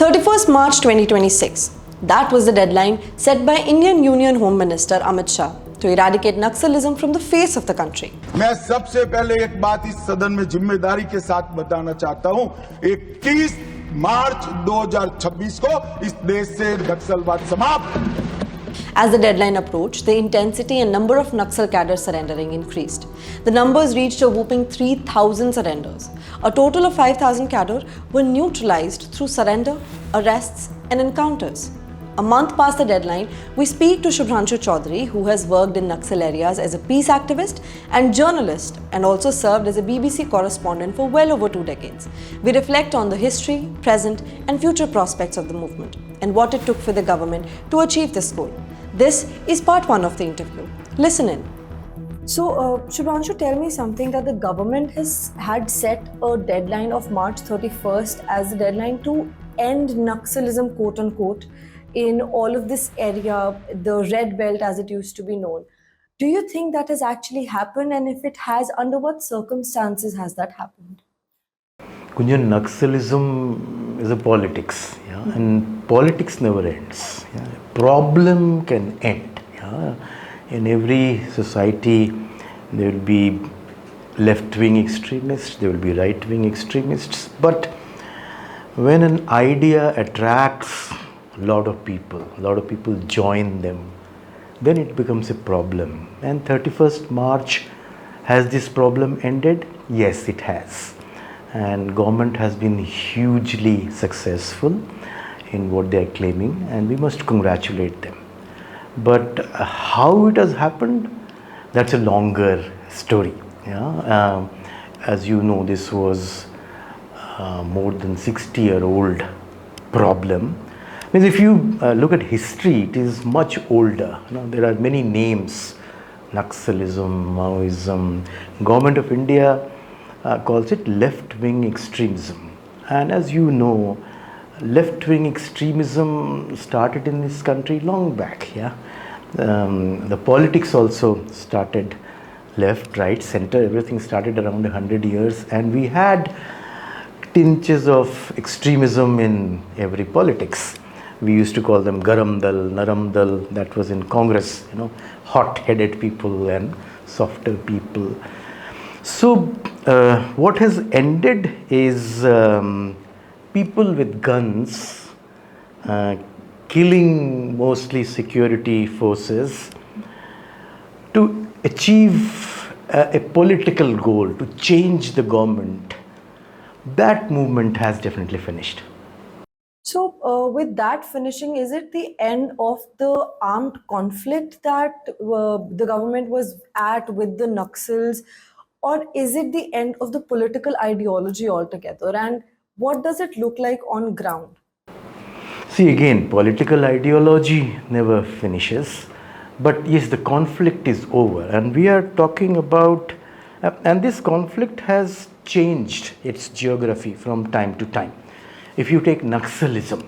31st March 2026. That was the deadline set by Indian Union Home Minister Amit Shah to eradicate Naxalism from the face of the country. मैं सबसे पहले एक बात इस सदन में जिम्मेदारी के साथ बताना चाहता हूं। 21 मार्च 2026 को इस देश से नक्सलवाद समाप्त। As the deadline approached, the intensity and number of Naxal cadres surrendering increased. The numbers reached a whopping 3,000 surrenders. A total of 5,000 cadres were neutralized through surrender, arrests, and encounters. A month past the deadline, we speak to Shubhranshu Choudhary, who has worked in Naxal areas as a peace activist and journalist and also served as a BBC correspondent for well over 2 decades. We reflect on the history, present, and future prospects of the movement and what it took for the government to achieve this goal. This is part 1 of the interview. Listen in. So, Shubhranshu, tell me something that the government had set a deadline of March 31st as the deadline to end Naxalism, quote unquote, in all of this area, the red belt as it used to be known. Do you think that has actually happened? And if it has, under what circumstances has that happened? Kunjan, Naxalism is a politics, and politics never ends. Problem can end. In every society, there will be left-wing extremists, there will be right-wing extremists, but when an idea attracts a lot of people join them, then it becomes a problem. And 31st March, has this problem ended? Yes, it has. And government has been hugely successful in what they are claiming, and we must congratulate them. But how it has happened, that's a longer story. As you know, this was more than 60-year-old problem. Means if you look at history, it is much older. There are many names: Naxalism, Maoism. Government of India calls it left-wing extremism. And as you know, left-wing extremism started in this country long back. The politics also started left, right, center. Everything started around 100 years, and we had tinges of extremism in every politics. We used to call them Garam Dal, Naram Dal. That was in Congress. Hot-headed people and softer people. So what has ended is people with guns killing mostly security forces to achieve a political goal, to change the government. That movement has definitely finished. So, with that finishing, is it the end of the armed conflict that the government was at with the Naxals, or is it the end of the political ideology altogether? And what does it look like on ground? See, again, political ideology never finishes, but yes, the conflict is over, and we are talking about, and this conflict has changed its geography from time to time. If you take Naxalism,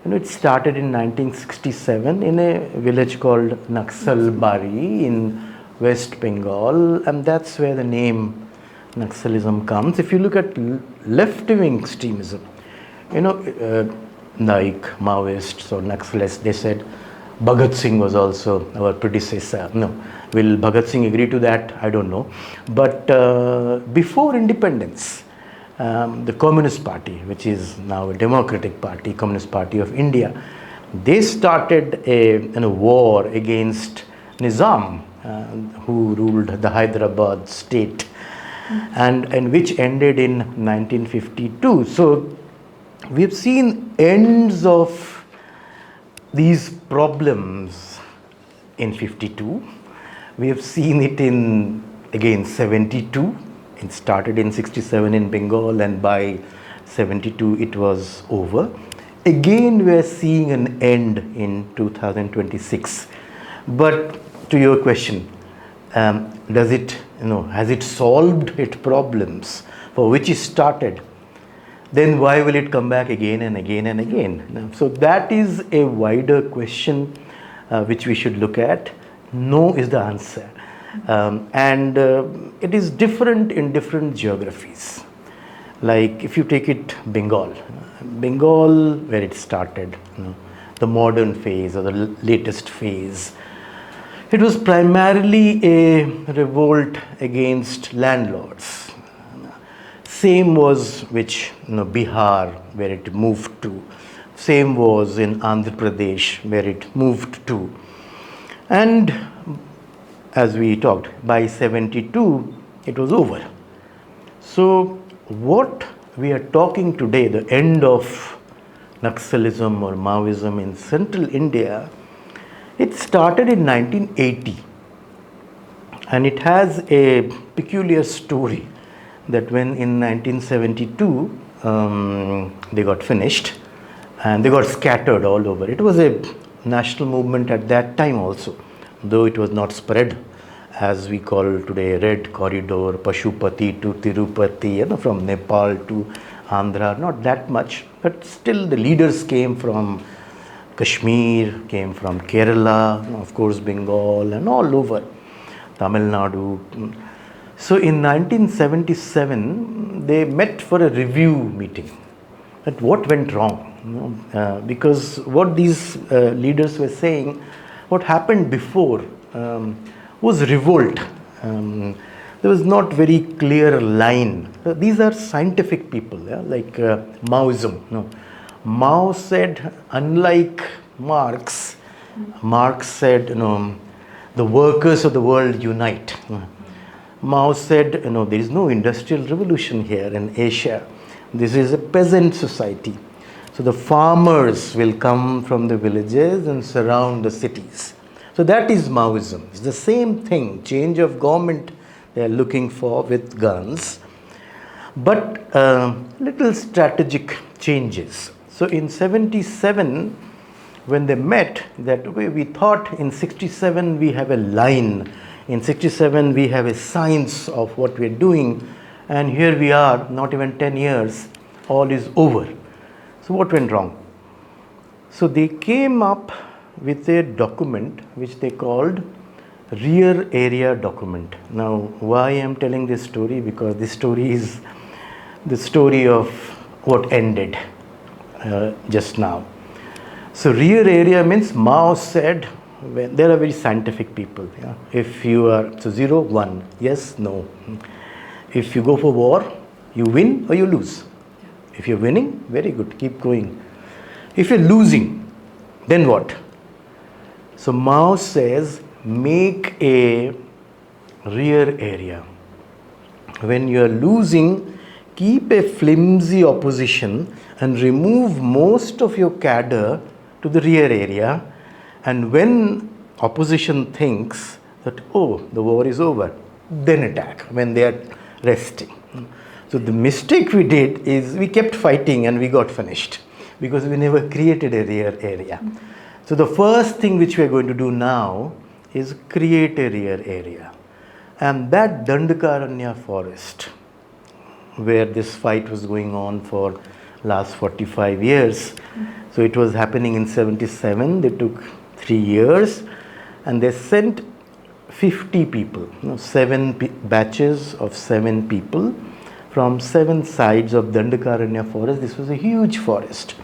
it started in 1967 in a village called Naxalbari in West Bengal, and that's where the name Naxalism comes. If you look at left-wing extremism, like Maoists or Naxalists, they said Bhagat Singh was also our predecessor. No, will Bhagat Singh agree to that? I don't know. But before independence, the Communist Party, which is now a democratic party, Communist Party of India, they started a war against Nizam, who ruled the Hyderabad state, and which ended in 1952. So we have seen ends of these problems in 52. We have seen it in, again, 72. It started in 67 in Bengal, and by 72 it was over. Again, we are seeing an end in 2026. But to your question, does it, has it solved its problems for which it started? Then why will it come back again and again and again? So that is a wider question which we should look at. No is the answer. And it is different in different geographies. Like if you take it Bengal, Bengal where it started, the modern phase or the latest phase, it was primarily a revolt against landlords. Same was which Bihar where it moved to. Same was in Andhra Pradesh where it moved to. And as we talked, by 72 it was over. So what we are talking today, the end of Naxalism or Maoism in central India, it started in 1980 and it has a peculiar story that when in 1972 they got finished and they got scattered all over. It was a national movement at that time also, though it was not spread as we call today Red Corridor, Pashupati to Tirupati, from Nepal to Andhra, not that much, but still the leaders came from Kashmir, came from Kerala, of course Bengal and all over, Tamil Nadu. So in 1977, they met for a review meeting. That what went wrong? Because what these leaders were saying, what happened before was revolt. There was not very clear line. These are scientific people, like Maoism. Mao said, unlike Marx, Marx said, the workers of the world unite. Mao said, there is no industrial revolution here in Asia. This is a peasant society. So the farmers will come from the villages and surround the cities. So that is Maoism. It's the same thing, change of government they are looking for with guns, but little strategic changes. So in 77, when they met, that way we thought in 67 we have a line, in 67 we have a science of what we are doing, and here we are, not even 10 years, all is over. So what went wrong? So they came up with a document which they called rear area document. Now why I am telling this story? Because this story is the story of what ended just now. So rear area means Mao said, when there are very scientific people. If you are, so 0, 1, yes, no. If you go for war, you win or you lose. If you're winning, very good, keep going. If you're losing, then what? So Mao says, make a rear area. When you are losing, keep a flimsy opposition and remove most of your cadre to the rear area. And when opposition thinks that, oh, the war is over, then attack when they are resting. So the mistake we did is we kept fighting and we got finished because we never created a rear area. So the first thing which we are going to do now is create a rear area. And that Dandakaranya forest, where this fight was going on for last 45 years. So it was happening in 77, they took 3 years and they sent 50 people, 7 batches of 7 people from 7 sides of Dandakaranya forest. This was a huge forest,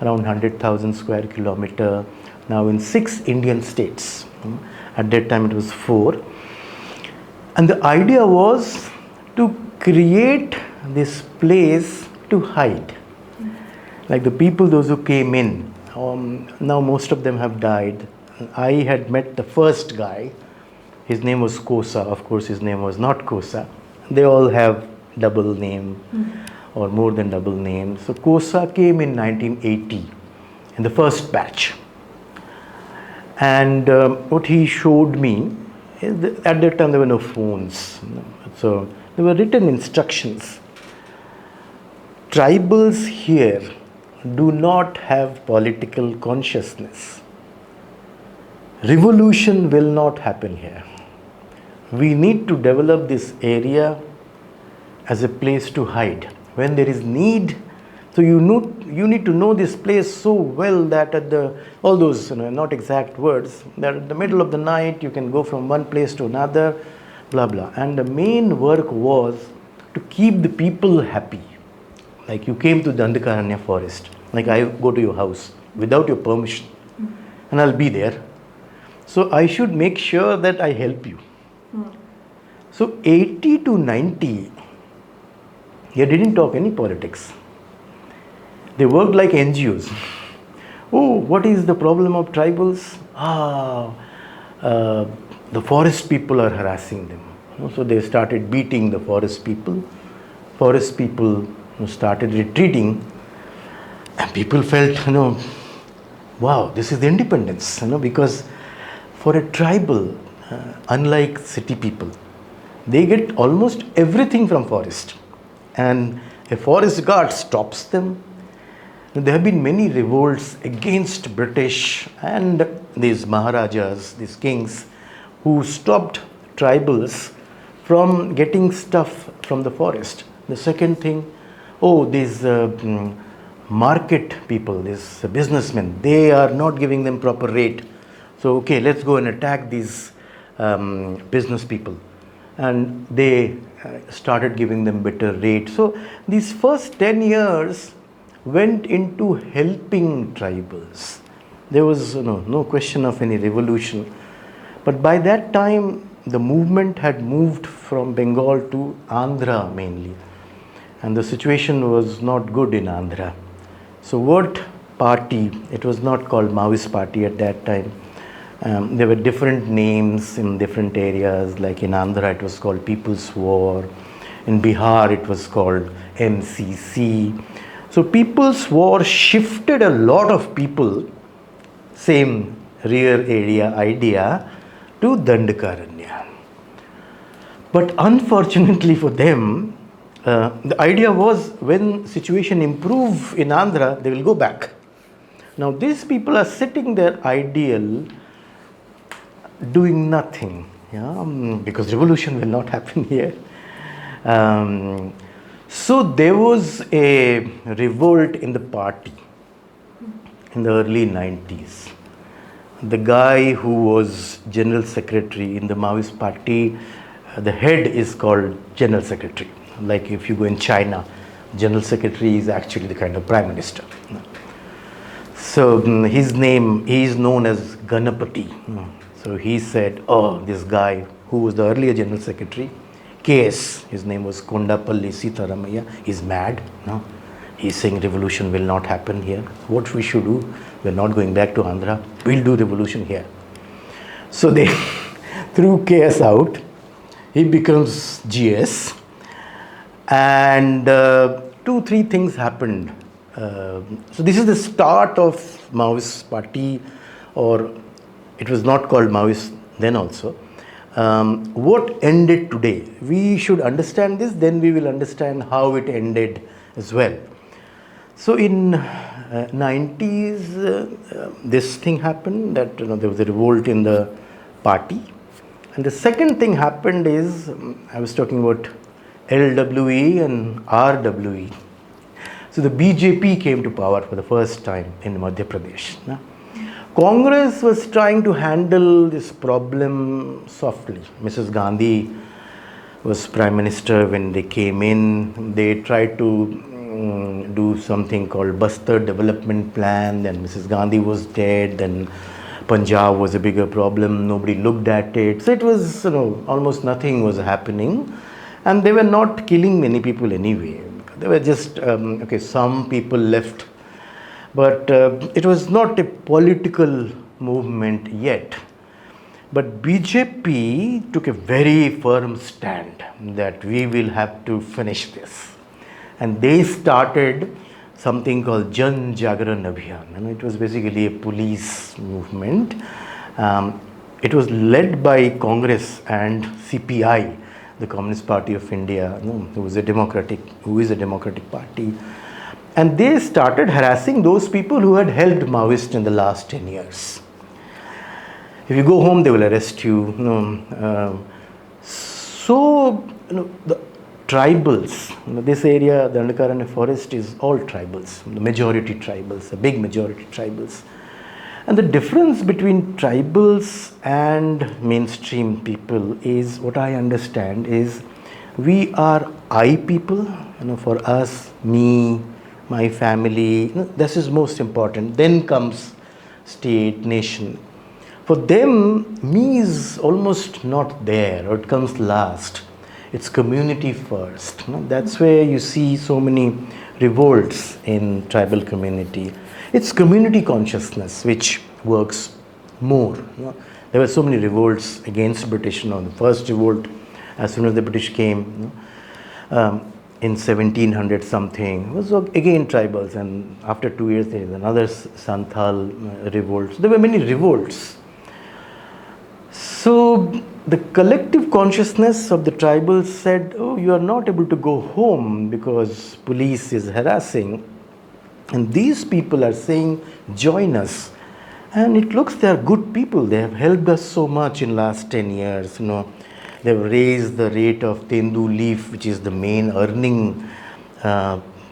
around 100,000 square kilometer, now in 6 Indian states. At that time it was 4. And the idea was to create this place to hide. Like the people, those who came in, now most of them have died. I had met the first guy. His name was Kosa. Of course, his name was not Kosa. They all have double name or more than double name. So Kosa came in 1980 in the first batch. And what he showed me, at that time there were no phones. So there were written instructions. Tribals here do not have political consciousness. Revolution will not happen here. We need to develop this area as a place to hide. When there is need, so you need to know this place so well that at all those not exact words, that at the middle of the night you can go from one place to another, blah blah. And the main work was to keep the people happy. Like you came to Dandakaranya forest, like I go to your house without your permission, and I'll be there. So I should make sure that I help you. So 80 to 90, they didn't talk any politics. They worked like NGOs. Oh, what is the problem of tribals? The forest people are harassing them. So they started beating the forest people. Forest people started retreating, and people felt, wow, this is the independence, because for a tribal, unlike city people, they get almost everything from forest, and a forest guard stops them. There have been many revolts against British and these Maharajas, these kings, who stopped tribals from getting stuff from the forest. The second thing, these market people, these businessmen, they are not giving them proper rate. So, okay, let's go and attack these business people. And they started giving them better rate. So, these first 10 years went into helping tribals. There was no question of any revolution. But by that time, the movement had moved from Bengal to Andhra mainly. And the situation was not good in Andhra. So what party, it was not called Maoist party at that time. There were different names in different areas, like in Andhra it was called People's War. In Bihar it was called MCC. So People's War shifted a lot of people, same rear area idea, to Dandakaranya. But unfortunately for them, the idea was when situation improve in Andhra, they will go back. Now these people are sitting there ideal, doing nothing, because revolution will not happen here. So there was a revolt in the party in the early 90s. The guy who was general secretary in the Maoist party, the head is called general secretary. Like if you go in China, general secretary is actually the kind of prime minister. So his name, he is known as Ganapati. So he said, this guy who was the earlier general secretary, KS, his name was Kondapalli Sitaramaya, is mad. No? He's saying revolution will not happen here. What we should do, we're not going back to Andhra, we'll do revolution here. So they threw KS out, he becomes GS, and 2-3 things happened. So this is the start of Maoist party, or it was not called Maoist then also. What ended today? We should understand this, then we will understand how it ended as well. So in 90s, this thing happened, that there was a revolt in the party. And the second thing happened is, I was talking about LWE and RWE. So the BJP came to power for the first time in Madhya Pradesh. Congress was trying to handle this problem softly. Mrs. Gandhi was Prime Minister when they came in. They tried to do something called Bastar Development Plan. Then Mrs. Gandhi was dead. Then Punjab was a bigger problem. Nobody looked at it. So it was, almost nothing was happening. And they were not killing many people anyway. They were just, some people left. But it was not a political movement yet. But BJP took a very firm stand that we will have to finish this. And they started something called Jan Jagran Abhiyan. And it was basically a police movement. It was led by Congress and CPI, the Communist Party of India, who is a democratic party. And they started harassing those people who had helped Maoist in the last 10 years. If you go home, they will arrest you. The tribals, this area, the Dandakaranya forest is all tribals, the majority tribals, a big majority tribals. And the difference between tribals and mainstream people is, what I understand is, we are I people For us, me, my family, this is most important. Then comes state, nation. For them, me is almost not there, or it comes last. It's community first. That's where you see so many revolts in tribal community. It's community consciousness which works more. There were so many revolts against British. The first revolt, as soon as the British came, in 1700 something, was again tribals, and after 2 years there is another Santhal revolt. So there were many revolts. So the collective consciousness of the tribals said, oh, you are not able to go home because police is harassing. And these people are saying, join us. And it looks they are good people. They have helped us so much in last 10 years. They've raised the rate of tendu leaf, which is the main earning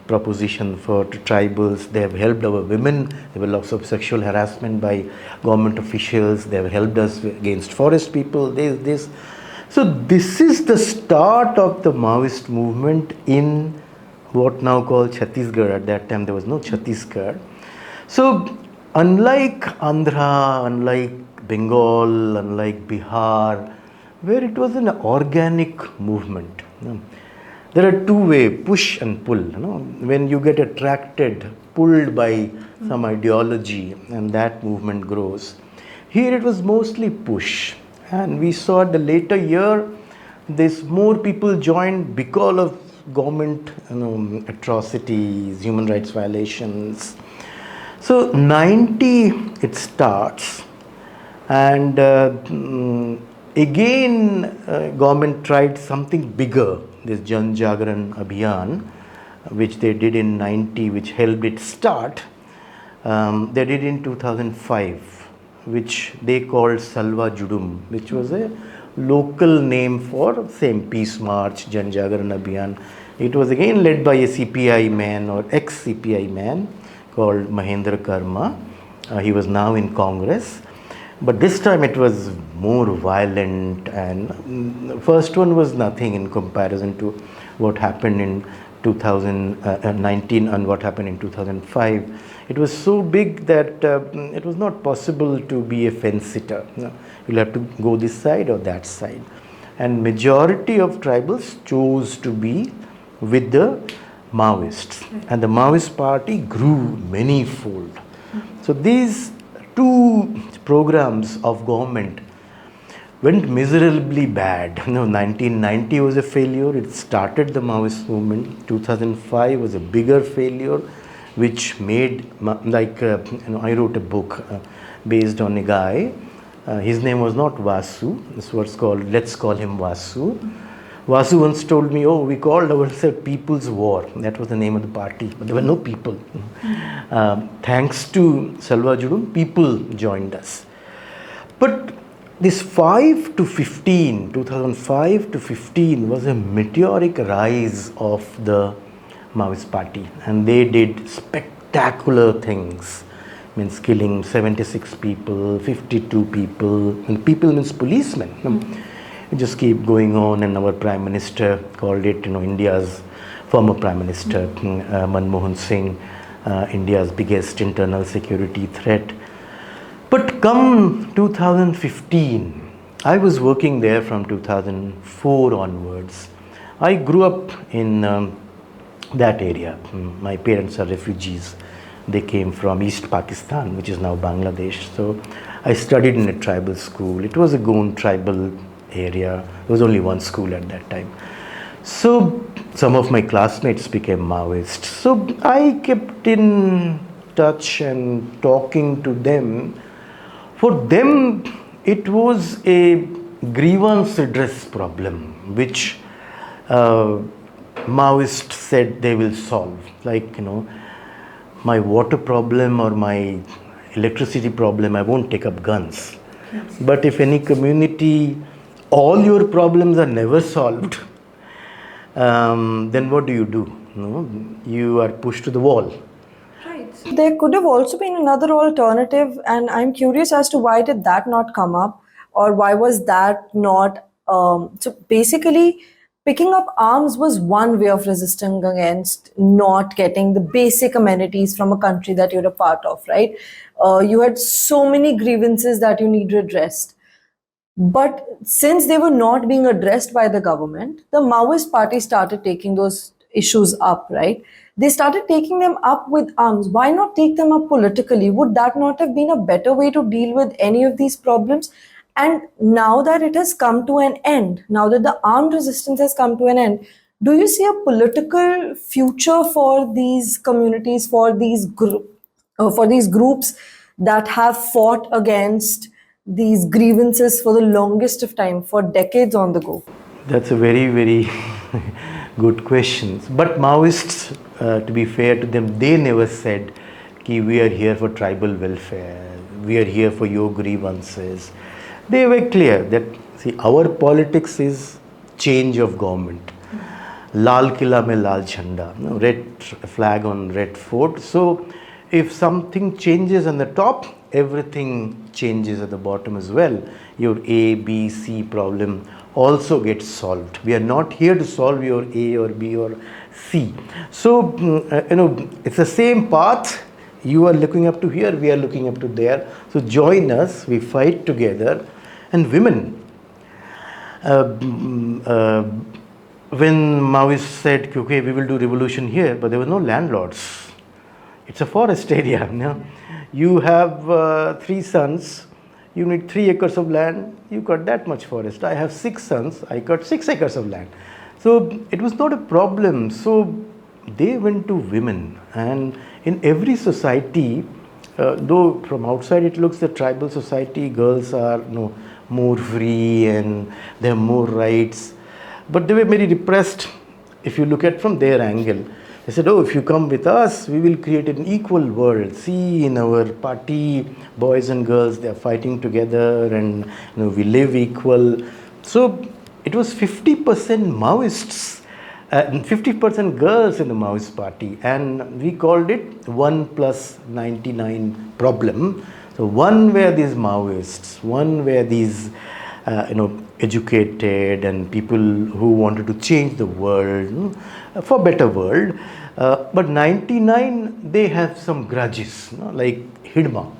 proposition for tribals. They have helped our women. There were lots of sexual harassment by government officials. They have helped us against forest people. So this is the start of the Maoist movement in what now called Chhattisgarh. At that time there was no Chhattisgarh. So unlike Andhra, unlike Bengal, unlike Bihar, where it was an organic movement. There are two ways, push and pull. When you get attracted, pulled by some ideology, and that movement grows. Here it was mostly push. And we saw the later year, there's more people joined because of government atrocities, human rights violations. So 90 it starts, and again government tried something bigger, this Jan Jagran Abhiyan, which they did in 90, which helped it start. They did in 2005, which they called Salva Judum, which was a local name for same Peace March, Jan Jagran Abhiyan. It was again led by a CPI man or ex-CPI man called Mahendra Karma. He was now in Congress. But this time it was more violent, and first one was nothing in comparison to what happened in 2019 and what happened in 2005. It was so big that it was not possible to be a fence sitter. You'll have to go this side or that side. And majority of tribals chose to be with the Maoists. And the Maoist party grew many-fold. So these two programs of government went miserably bad. 1990 was a failure. It started the Maoist movement. 2005 was a bigger failure, which made, I wrote a book based on a guy. His name was not Vasu. This was called, let's call him Vasu. Vasu once told me, we called ourselves People's War. That was the name of the party, but there were no people. Thanks to Salva Judum, people joined us. But this 5 to 15, 2005 to 15 was a meteoric rise of the Maoist party, and they did spectacular things. Means killing 76 people, 52 people, and people means policemen. It just keep going on, and our Prime Minister called it, India's former Prime Minister, Manmohan Singh, India's biggest internal security threat. But come 2015, I was working there from 2004 onwards. I grew up in that area. My parents are refugees. They came from East Pakistan, which is now Bangladesh. So I studied in a tribal school. It was a Gond tribal area. There was only one school at that time. So some of my classmates became Maoists. So I kept in touch and talking to them. For them, it was a grievance redress problem, which Maoists said they will solve. Like, my water problem or my electricity problem, I won't take up guns. Yes. But if any community, all your problems are never solved, then what do? You are pushed to the wall. Right. So there could have also been another alternative, and I'm curious as to why did that not come up, or why was that not? So basically, picking up arms was one way of resisting against not getting the basic amenities from a country that you're a part of, right? You had so many grievances that you need redressed. But since they were not being addressed by the government, the Maoist party started taking those issues up, right? They started taking them up with arms. Why not take them up politically? Would that not have been a better way to deal with any of these problems? And now that it has come to an end, now that the armed resistance has come to an end, do you see a political future for these communities, for these groups that have fought against these grievances for the longest of time, for decades on the go? That's a very, very good question. But Maoists, to be fair to them, they never said, Ki, we are here for tribal welfare, we are here for your grievances. They were clear that, see, our politics is change of government. Lal Killa mein Lal Chanda, red flag on red fort. So, if something changes on the top, everything changes at the bottom as well. Your A, B, C problem also gets solved. We are not here to solve your A or B or C. So, it's the same path. You are looking up to here, we are looking up to there. So, join us, we fight together. And women, when Maoists said, okay, we will do revolution here, but there were no landlords. It's a forest area. No? You have 3 sons, you need 3 acres of land, you cut that much forest. I have 6 sons, I cut 6 acres of land. So it was not a problem. So they went to women, and in every society, though from outside it looks the tribal society, girls are more free and they have more rights, but they were very repressed if you look at from their angle. They said, oh, if you come with us, we will create an equal world. See, in our party, boys and girls, they are fighting together, and we live equal. So it was 50% Maoists, 50% girls in the Maoist party, and we called it 1 plus 99 problem. So one were these Maoists, one were these educated and people who wanted to change the world for better world. But 99, they have some grudges, like Hidma.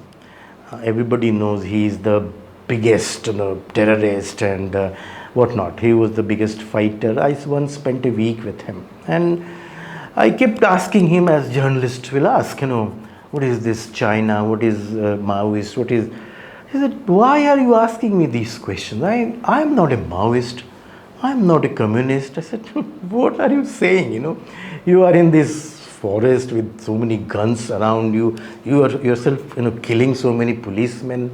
Everybody knows he is the biggest terrorist and whatnot. He was the biggest fighter. I once spent a week with him, and I kept asking him, as journalists will ask, what is this China? What is Maoist? What is... He said, why are you asking me these questions? I'm not a Maoist. I'm not a communist. I said, what are you saying? You are in this forest with so many guns around you. You are yourself, killing so many policemen.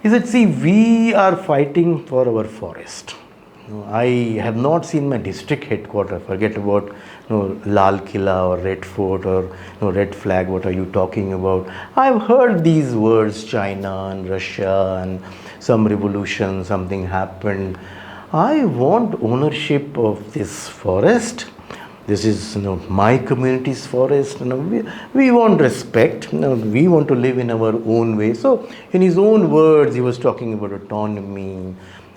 He said, see, we are fighting for our forest. I have not seen my district headquarters. Forget about Lal Killa or Red Fort or Red Flag. What are you talking about? I've heard these words, China and Russia and some revolution, something happened. I want ownership of this forest. This is my community's forest. We want respect. We want to live in our own way. So in his own words, he was talking about autonomy,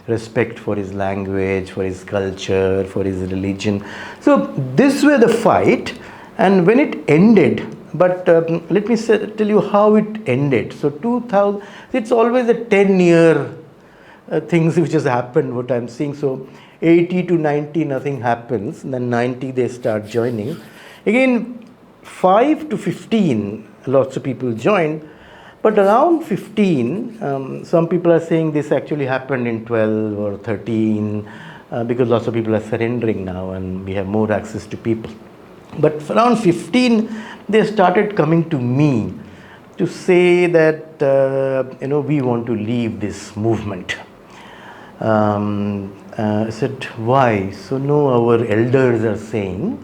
respect for his language, for his culture, for his religion. So this was the fight, and when it ended, but let me tell you how it ended. So 2000, it's always a 10-year things which has happened, what I'm seeing. So 80 to 90, nothing happens. Then 90, they start joining. Again, 5 to 15, lots of people joined. But around 15, some people are saying this actually happened in 12 or 13 because lots of people are surrendering now and we have more access to people. But around 15, they started coming to me to say that, we want to leave this movement. I said, why? So, no, our elders are saying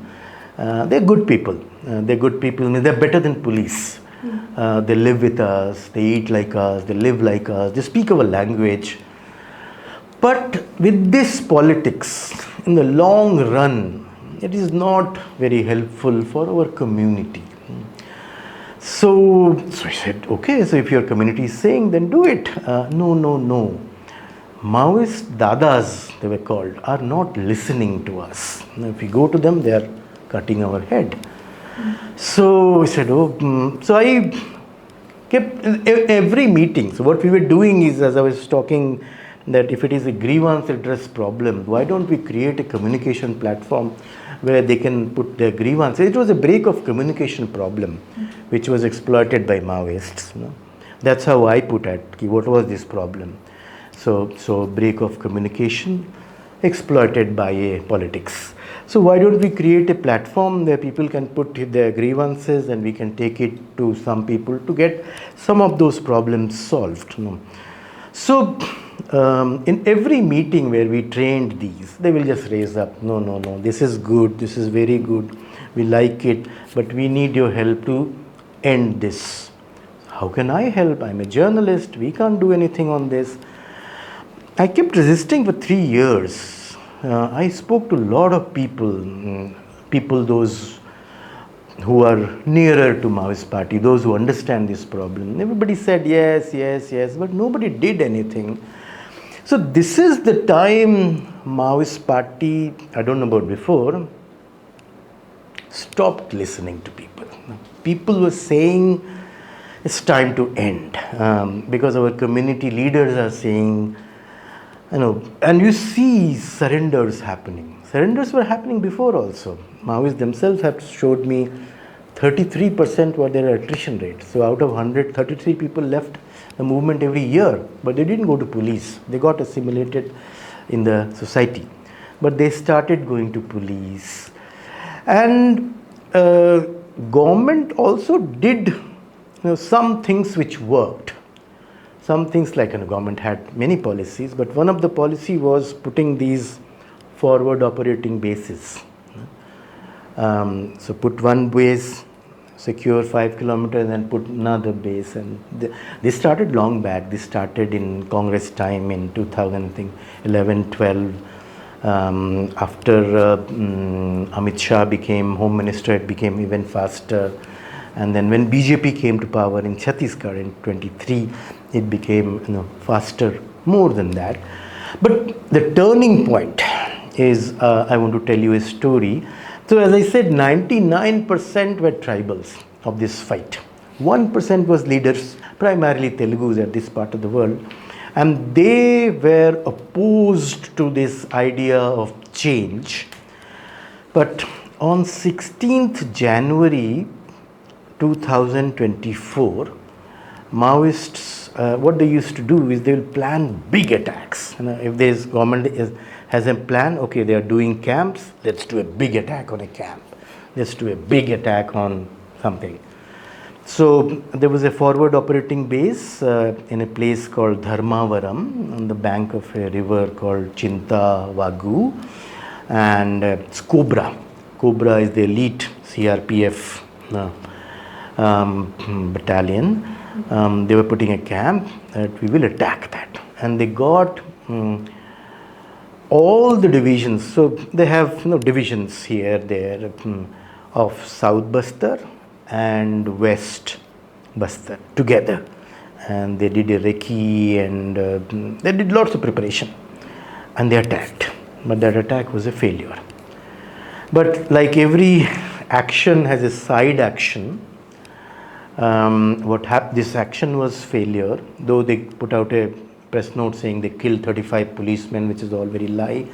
they're good people. They're good people, they're better than police. They live with us, they eat like us, they live like us, they speak our language. But with this politics, in the long run, it is not very helpful for our community. So I said, okay, so if your community is saying, then do it. No. Maoist dadas, they were called, are not listening to us. Now, if we go to them, they are cutting our head. So I said, so I kept every meeting. So what we were doing is, as I was talking, that if it is a grievance redress problem, why don't we create a communication platform where they can put their grievance? It was a break of communication problem, which was exploited by Maoists. That's how I put it. What was this problem? So break of communication exploited by politics. So why don't we create a platform where people can put their grievances and we can take it to some people to get some of those problems solved. So in every meeting where we trained these, they will just raise up, no, this is good, this is very good, we like it, but we need your help to end this. How can I help? I'm a journalist, we can't do anything on this. I kept resisting for 3 years. I spoke to a lot of people those who are nearer to Maoist party, those who understand this problem. Everybody said yes, but nobody did anything. So this is the time Maoist party, I don't know about before, stopped listening to people. People were saying it's time to end because our community leaders are saying, and you see surrenders happening. Surrenders were happening before also. Maoists themselves have showed me 33% were their attrition rate. So out of 100, 33 people left the movement every year, but they didn't go to police. They got assimilated in the society. But they started going to police. And government also did some things which worked. Some things like government had many policies, but one of the policy was putting these forward operating bases. So put one base, secure 5 kilometers, and put another base. And this started long back. This started in Congress time in 2011, 12. After Amit Shah became Home Minister, it became even faster. And then when BJP came to power in Chhattisgarh in 23, it became faster, more than that. But the turning point is, I want to tell you a story. So as I said, 99% were tribals of this fight. 1% was leaders, primarily Telugus at this part of the world. And they were opposed to this idea of change. But on 16th January 2024, Maoists, what they used to do is they will plan big attacks. If there's government has a plan, okay, they are doing camps, let's do a big attack on a camp. Let's do a big attack on something. So there was a forward operating base in a place called Dharmavaram on the bank of a river called Chinta Vagu, and it's Cobra. Cobra is the elite CRPF battalion. They were putting a camp that we will attack that, and they got all the divisions. So they have divisions here, there of South Bastar and West Bastar together, and they did a recce and they did lots of preparation, and they attacked. But that attack was a failure. But like every action has a side action. This action was failure, though they put out a press note saying they killed 35 policemen, which is all very lie.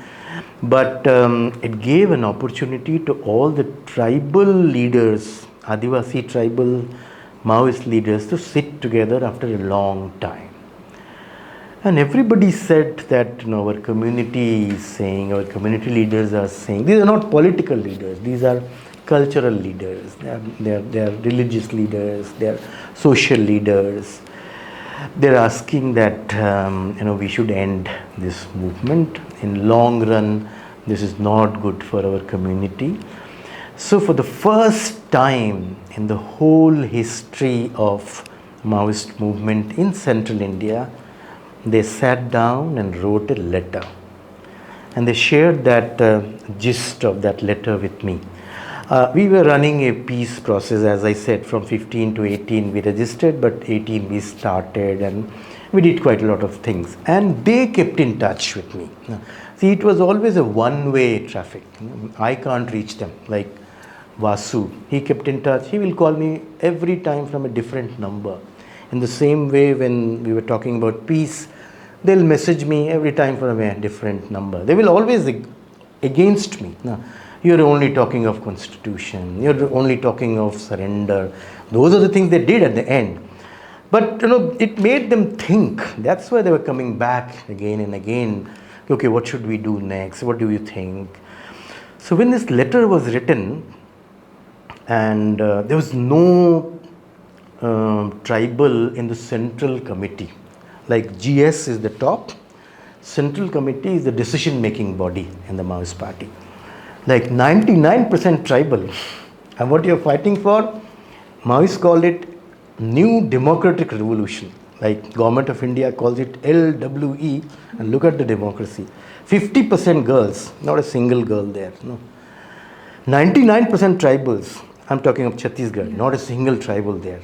But it gave an opportunity to all the tribal leaders, Adivasi tribal Maoist leaders, to sit together after a long time. And everybody said that our community is saying, our community leaders are saying, these are not political leaders, these are cultural leaders, they are religious leaders, they are social leaders. They're asking that we should end this movement. In long run, this is not good for our community. So for the first time in the whole history of Maoist movement in central India, they sat down and wrote a letter. And they shared that gist of that letter with me. We were running a peace process, as I said, from 15 to 18 we registered, but 18 we started, and We did quite a lot of things, and they kept in touch with me. See, it was always a one-way traffic. I can't reach them. Like Vasu, he kept in touch. He will call me every time from a different number. In the same way, when we were talking about peace, they'll message me every time from a different number. They will always against me. No, you're only talking of constitution. You're only talking of surrender. Those are the things they did at the end. But it made them think. That's why they were coming back again and again. Okay, what should we do next? What do you think? So when this letter was written, and there was no tribal in the central committee. Like GS is the top, central committee is the decision-making body in the Maoist party. Like 99% tribal. And what you're fighting for, Maoists call it New Democratic Revolution. Like Government of India calls it LWE, and look at the democracy. 50% girls, not a single girl there. No. 99% tribals, I'm talking of Chhattisgarh, not a single tribal there.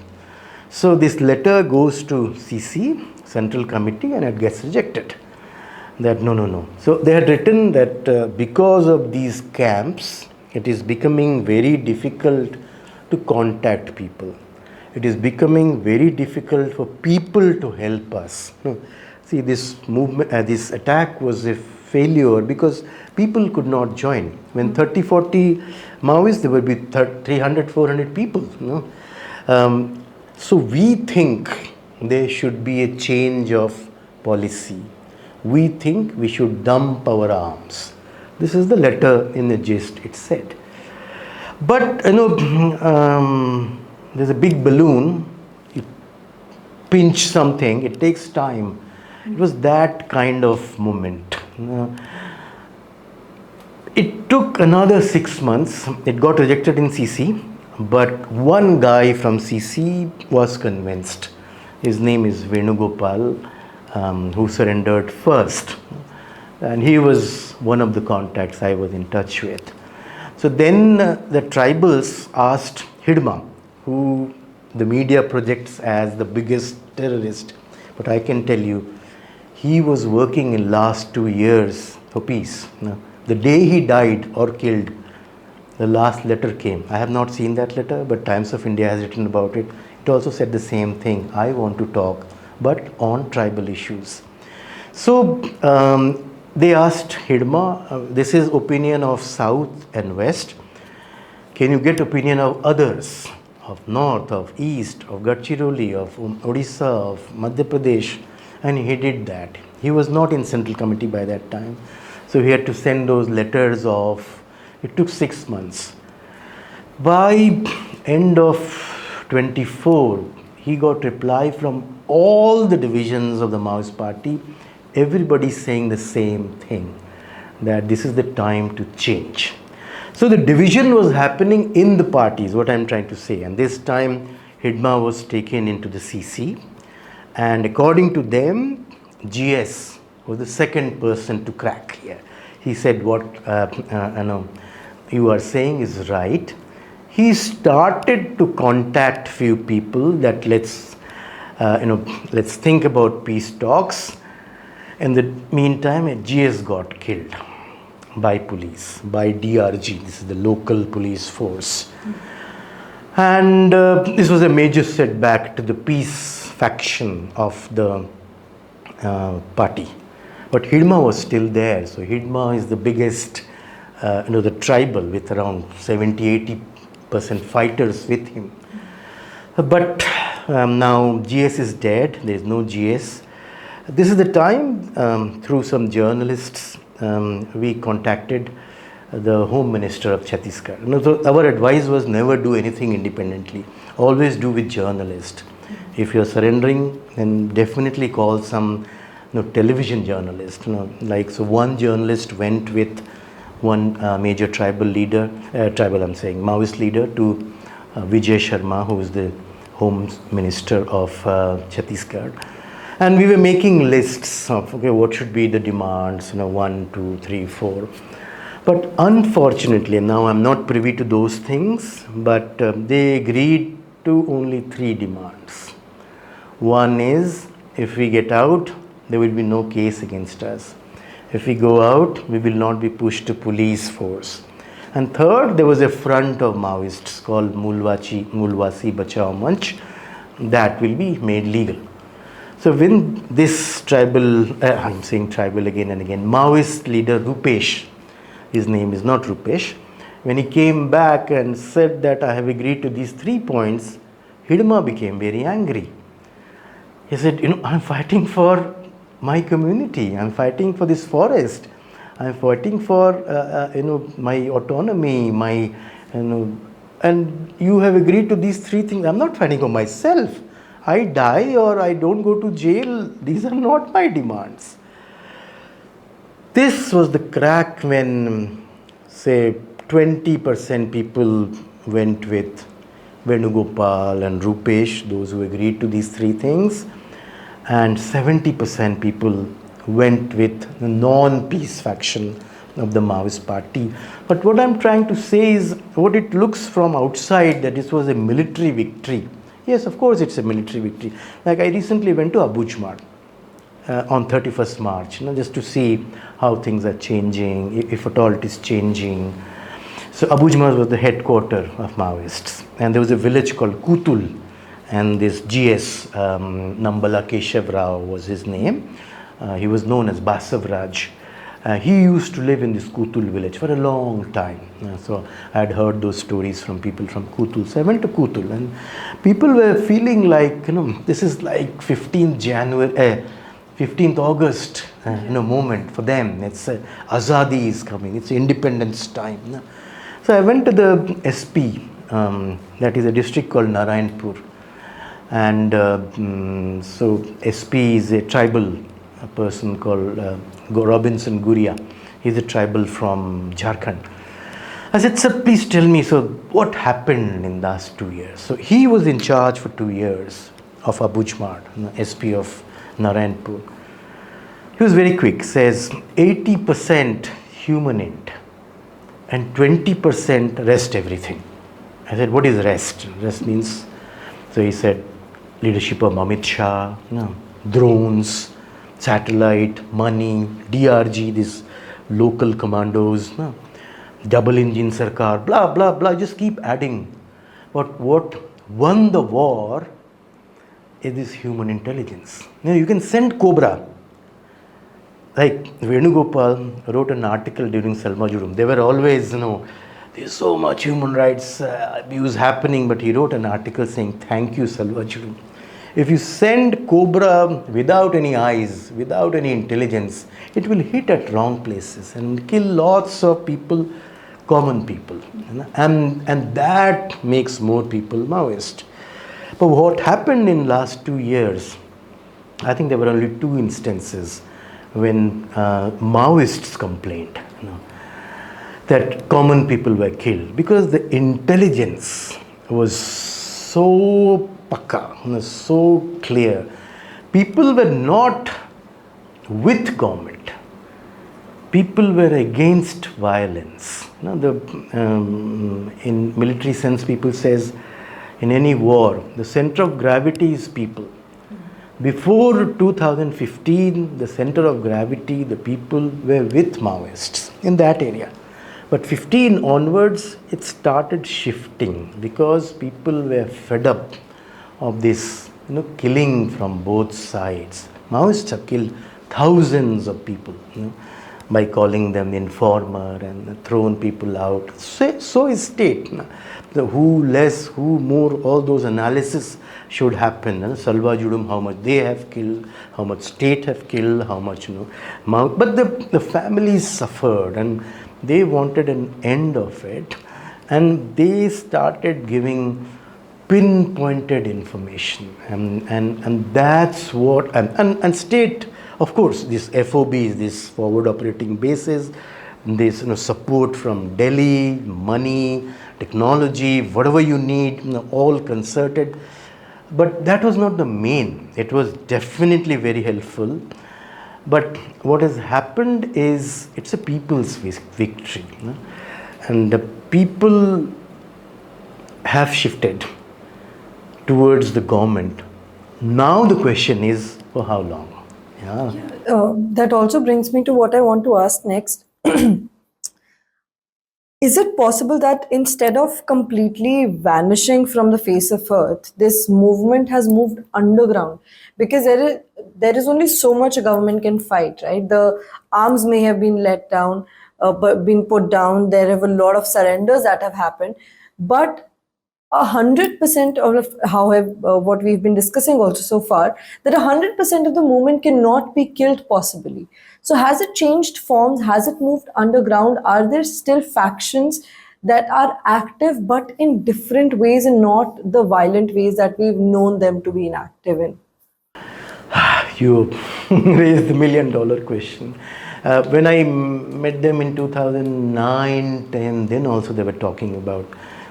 So this letter goes to CC, Central Committee, and it gets rejected. That no. So they had written that because of these camps, it is becoming very difficult to contact people. It is becoming very difficult for people to help us. See, this movement, this attack was a failure because people could not join. When 30, 40 Maoists, there would be 300, 400 people. So we think there should be a change of policy. We think we should dump our arms. This is the letter in the gist it said. But there's a big balloon, you pinch something, it takes time. It was that kind of moment. It took another 6 months. It got rejected in CC, but one guy from CC was convinced. His name is Venugopal, who surrendered first. And he was one of the contacts I was in touch with. So then the tribals asked Hidma, who the media projects as the biggest terrorist. But I can tell you, he was working in last 2 years for peace. The day he died or killed, the last letter came. I have not seen that letter, but Times of India has written about it. It also said the same thing. I want to talk, but on tribal issues. So they asked Hidma, this is opinion of South and West. Can you get opinion of others? Of North, of East, of Gadchiroli, of Odisha, of Madhya Pradesh. And he did that. He was not in Central Committee by that time. So he had to send those letters off. It took 6 months. By end of 24, he got reply from all the divisions of the Maoist party. Everybody saying the same thing, that this is the time to change. So the division was happening in the parties, what I'm trying to say. And this time, Hidma was taken into the CC. And according to them, GS was the second person to crack here. He said, what you are saying is right. He started to contact few people that let's think about peace talks. In the meantime, a GS got killed by police, by DRG. This is the local police force. And this was a major setback to the peace faction of the party. But Hidma was still there. So Hidma is the biggest, the tribal with around 70-80% fighters with him. But now GS is dead. There is no GS. This is the time, through some journalists, we contacted the Home Minister of Chhattisgarh. So our advice was never do anything independently. Always do with journalists. If you're surrendering, then definitely call some television journalist. So one journalist went with one major tribal leader, Maoist leader, to Vijay Sharma, who is the Home Minister of Chhattisgarh. And we were making lists of, what should be the demands, 1, 2, 3, 4. But unfortunately, now I'm not privy to those things, but they agreed to only 3 demands. One is if we get out, there will be no case against us. If we go out, we will not be pushed to police force. And third, there was a front of Maoists called Mulwasi Bachao Manch that will be made legal. So when this tribal, I'm saying tribal again and again, Maoist leader Rupesh, his name is not Rupesh, when he came back and said that I have agreed to these 3 points, Hidma became very angry. He said, I'm fighting for my community, I'm fighting for this forest, I'm fighting for, my autonomy, and you have agreed to these 3 things. I'm not fighting for myself. I die or I don't go to jail. These are not my demands. This was the crack when, say, 20% people went with Venugopal and Rupesh, those who agreed to these 3 things, and 70% people went with the non-peace faction of the Maoist party. But what I'm trying to say is, what it looks from outside, that this was a military victory. Yes, of course it's a military victory. Like I recently went to Abujamar on 31st March, just to see how things are changing, if at all it is changing. So Abujamar was the headquarters of Maoists, and there was a village called Kutul, and this GS Nambala Keshav Rao was his name. He was known as Basavraj. He used to live in this Kutul village for a long time. So I had heard those stories from people from Kutul. So I went to Kutul, and people were feeling like, this is like 15th August, moment for them. It's Azadi is coming. It's independence time. So I went to the SP, that is a district called Narayanpur. And so SP is a tribal person called Robinson Guria. He's a tribal from Jharkhand. I said, sir, please tell me, so what happened in the last 2 years? So he was in charge for 2 years of Abujamar, SP of Narayanpur. He was very quick, says 80% human int and 20% rest everything. I said, what is rest? Rest means, so he said, leadership of Amit Shah, drones, satellite, money, DRG, these local commandos, double engine sarkar, blah, blah, blah, just keep adding. But what won the war is this human intelligence. You can send Cobra. Like Venugopal wrote an article during Salma Judum. They were always, there's so much human rights abuse happening, but he wrote an article saying, thank you, Salma Judum. If you send Cobra without any eyes, without any intelligence, it will hit at wrong places and kill lots of people, common people. And that makes more people Maoist. But what happened in last 2 years, I think there were only 2 instances when Maoists complained that common people were killed, because the intelligence was so pakka, so clear. People were not with government. People were against violence. In military sense, people says, in any war, the center of gravity is people. Before 2015, the center of gravity, the people were with Maoists in that area. But 15 onwards, it started shifting because people were fed up of this, killing from both sides. Maoists have killed thousands of people, by calling them informer and thrown people out. So is state. Who less, who more, all those analysis should happen. Salva Judum, how much they have killed, how much state have killed, how much, but the families suffered and they wanted an end of it, and they started giving pinpointed information, and that's what, and state, of course, this FOBs, this forward operating bases, this support from Delhi, money, technology, whatever you need, all concerted. But that was not the main. It was definitely very helpful. But what has happened is, it's a people's victory. And the people have shifted towards the government. Now the question is, For how long? Yeah. That also brings me to what I want to ask next. Is it possible that instead of completely vanishing from the face of earth, this movement has moved underground? Because there is only so much a government can fight, right? The arms may have been let down, but been put down. There have a lot of surrenders that have happened, but 100% of how what we've been discussing also so far, that 100% of the movement cannot be killed possibly. So has it changed forms? Has it moved underground? Are there still factions that are active but in different ways and not the violent ways that we've known them to be inactive in? You raised the $1,000,000 question. When I met them in 2009, 10, then also they were talking about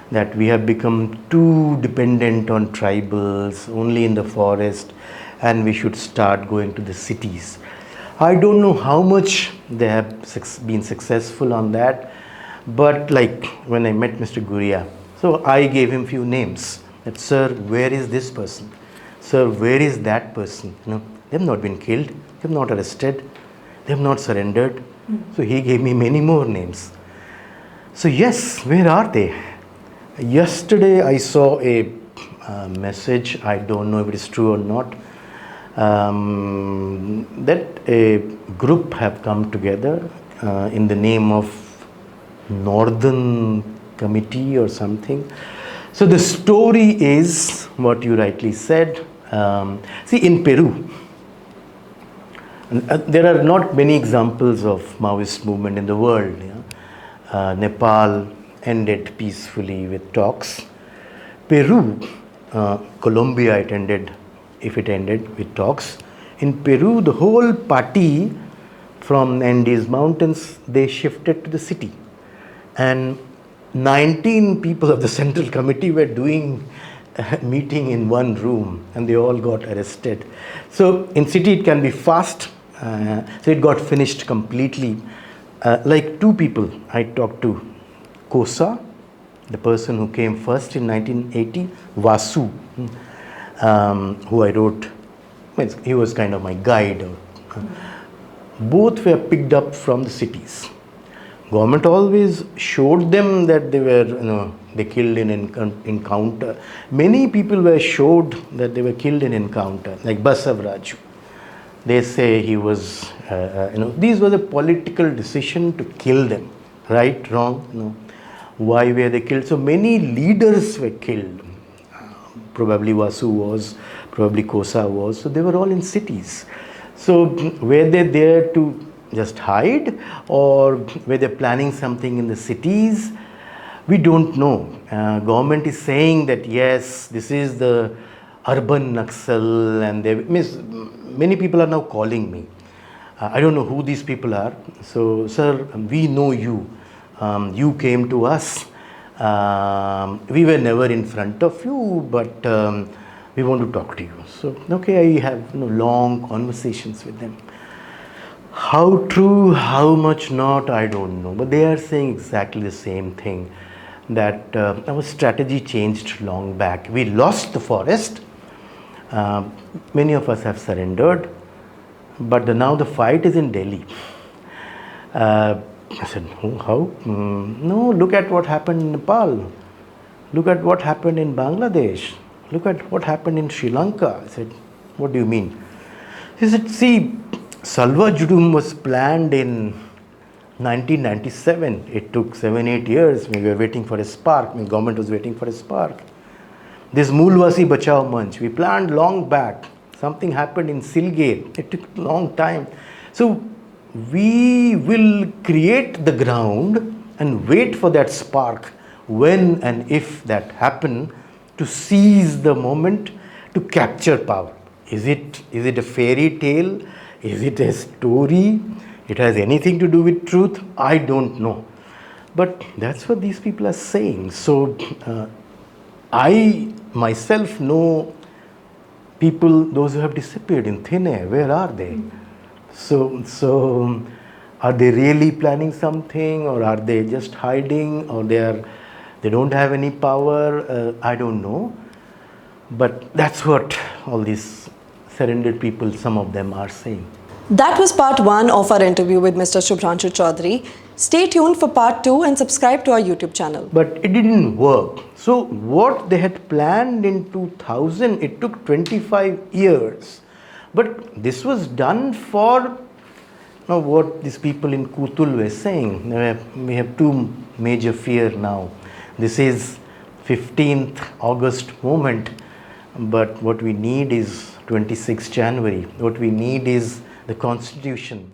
that we have become too dependent on tribals, only in the forest, and we should start going to the cities. I don't know how much they have been successful on that, but like when I met Mr. Guria, so I gave him few names. That, sir, where is this person? Sir, where is that person? They have not been killed, they have not arrested, they have not surrendered. So he gave me many more names. So yes, where are they? Yesterday I saw a message, I don't know if it is true or not, that a group have come together in the name of Northern Committee or something. So the story is what you rightly said. See, in Peru, there are not many examples of Maoist movement in the world. Nepal ended peacefully with talks. Peru, Colombia, it ended with talks. In Peru, the whole party from Andes Mountains, they shifted to the city. And 19 people of the Central Committee were doing a meeting in one room, and they all got arrested. So in city it can be fast. So it got finished completely. Like two people I talked to, Kosa, the person who came first in 1980, Vasu, who I wrote, he was kind of my guide. Both were picked up from the cities. Government always showed them that they were, they killed in encounter. Many people were showed that they were killed in encounter, like Basavaraju. They say he was, these was a political decision to kill them. Right, wrong, Why were they killed? So many leaders were killed. Probably Vasu was, probably Kosa was. So they were all in cities. So were they there to just hide, or were they planning something in the cities? We don't know. Government is saying that yes, this is the urban Naxal, and many people are now calling me. I don't know who these people are. So, sir, we know you. You came to us. We were never in front of you, but we want to talk to you. So, okay, I have long conversations with them. How true, how much not, I don't know. But they are saying exactly the same thing, that our strategy changed long back. We lost the forest. Many of us have surrendered, but now the fight is in Delhi. I said, how? No, look at what happened in Nepal. Look at what happened in Bangladesh. Look at what happened in Sri Lanka. I said, what do you mean? He said, see, Salwa Judum was planned in 1997. It took 7-8 years. We were waiting for a spark. The government was waiting for a spark. This Moolwasi Bachao Manch, we planned long back. Something happened in Silgate. It took a long time. So we will create the ground and wait for that spark when and if that happen, to seize the moment, to capture power. Is it a fairy tale? Is it a story? It has anything to do with truth? I don't know. But that's what these people are saying. So I myself know people, those who have disappeared in thin air. Where are they? So are they really planning something, or are they just hiding, or they don't have any power? I don't know. But that's what all these surrendered people, some of them are saying. That was part 1 of our interview with Mr. Shubhranshu Choudhary. Stay tuned for part 2 and subscribe to our YouTube channel. But it didn't work. So what they had planned in 2000, it took 25 years. But this was done for what these people in Kutul were saying. We have two major fear now. This is 15th August movement, but what we need is 26th January. What we need is the Constitution.